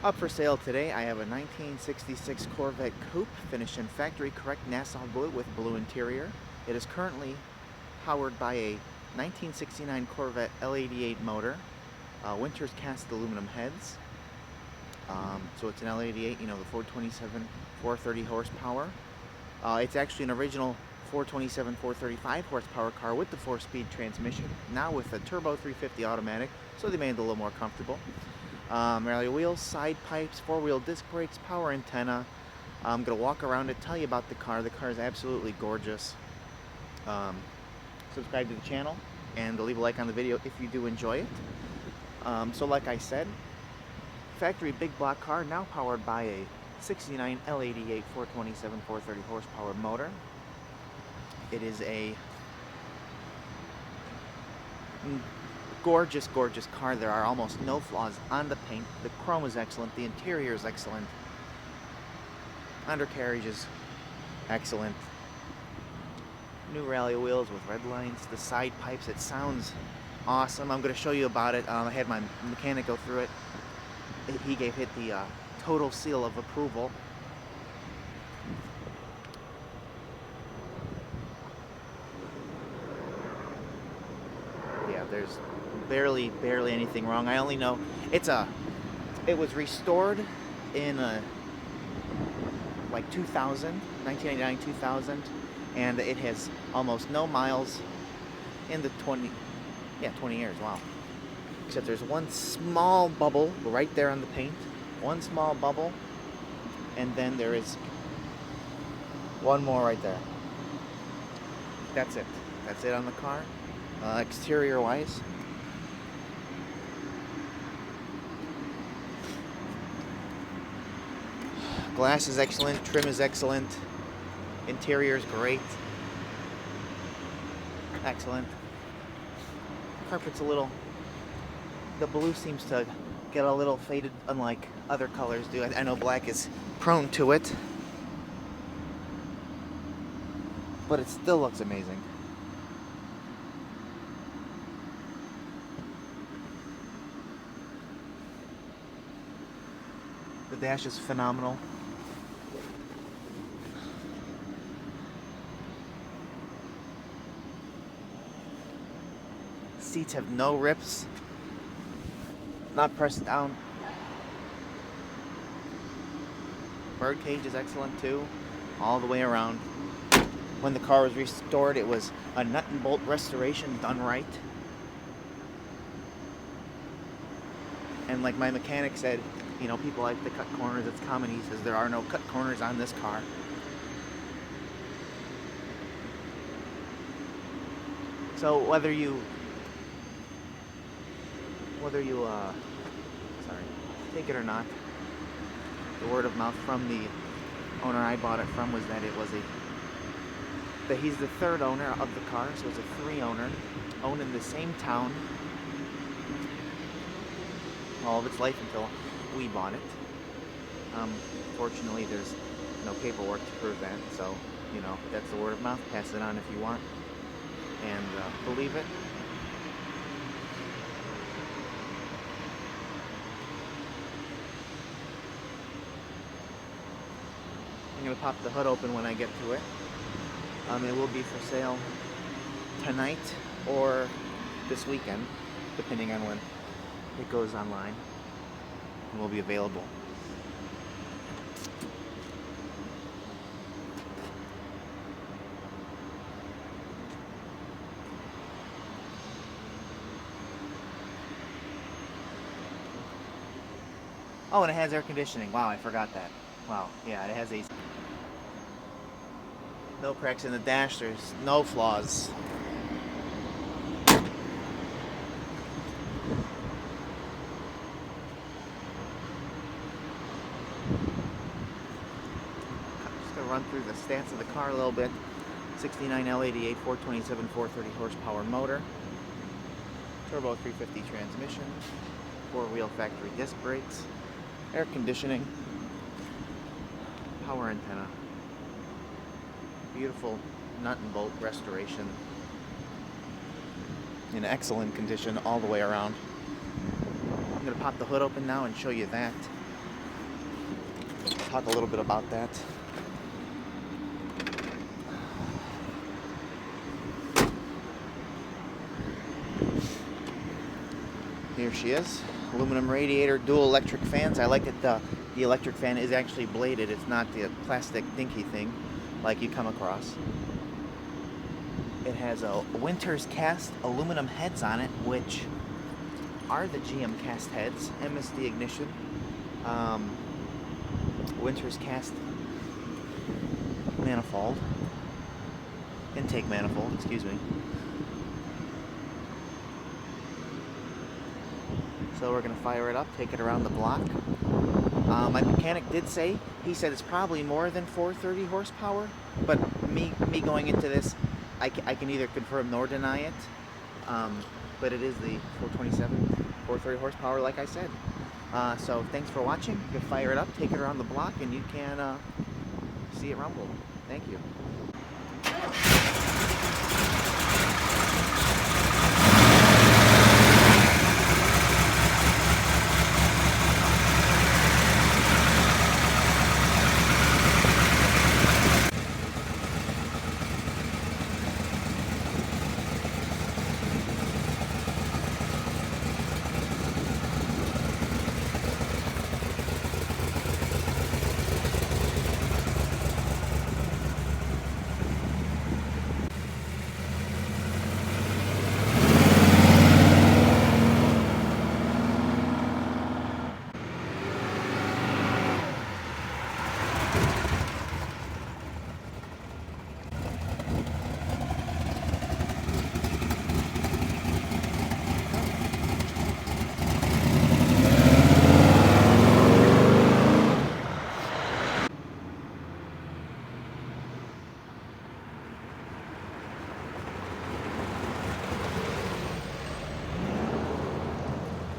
Up for sale today, I have a 1966 Corvette Coupe finished in factory correct Nassau blue with blue interior. It is currently powered by a 1969 Corvette L88 motor, Winters cast aluminum heads. So it's an L88, you know, the 427, 430 horsepower. It's actually an original 427, 435 horsepower car with the 4-speed transmission, now with a turbo 350 automatic, so they made it a little more comfortable. Rally wheels, side pipes, 4-wheel disc brakes, power antenna. I'm going to walk around and tell you about the car. The car is absolutely gorgeous. Subscribe to the channel and leave a like on the video if you do enjoy it. So like I said, factory big block car, now powered by a 69 L88 427 430 horsepower motor. It is a gorgeous car. There are almost no flaws on the paint. The chrome is excellent. The interior is excellent. Undercarriage is excellent. New rally wheels with red lines. The side pipes, it sounds awesome. I'm going to show you about it. I had my mechanic go through it. He gave it the total seal of approval. Yeah, there's barely anything wrong. I only know it was restored in like 2000, 1999, 2000, and it has almost no miles in the 20 years. Wow. Except there's one small bubble right there on the paint, one small bubble, and then there is one more right there. That's it on the car. Exterior wise, glass is excellent, trim is excellent, interior is great, excellent. Carpet's the blue seems to get a little faded, unlike other colors do. I know black is prone to it, but it still looks amazing. The dash is phenomenal. Seats have no rips, not pressed down. Bird cage is excellent too, all the way around. When the car was restored, it was a nut and bolt restoration done right. And like my mechanic said, you know, people like to cut corners. It's common. He says there are no cut corners on this car. So whether you take it or not, the word of mouth from the owner I bought it from was that he's the third owner of the car, so it's a 3-owner, owned in the same town all of its life until we bought it. Fortunately, there's no paperwork to prove that, so, you know, that's the word of mouth. Pass it on if you want, and believe it. I'm going to pop the hood open when I get to it. It will be for sale tonight or this weekend, depending on when it goes online, and will be available. Oh, and it has air conditioning. Wow, I forgot that. Wow, yeah, it has AC. No cracks in the dash, there's no flaws. Just gonna run through the stats of the car a little bit. 69 L88 427 430 horsepower motor, turbo 350 transmission, 4-wheel factory disc brakes, air conditioning, power antenna, beautiful nut and bolt restoration, in excellent condition all the way around. I'm going to pop the hood open now and show you that. talk a little bit about that. Here she is. Aluminum radiator, dual electric fans. I like that the electric fan is actually bladed. It's not the plastic dinky thing like you come across. It has a Winter's cast aluminum heads on it, which are the GM cast heads. MSD ignition. Winter's cast manifold. Intake manifold, excuse me. So we're going to fire it up, take it around the block. My mechanic did say, he said it's probably more than 430 horsepower, but me going into this, I can neither confirm nor deny it, but it is the 427, 430 horsepower like I said. So thanks for watching. You can fire it up, take it around the block, and you can see it rumble. Thank you.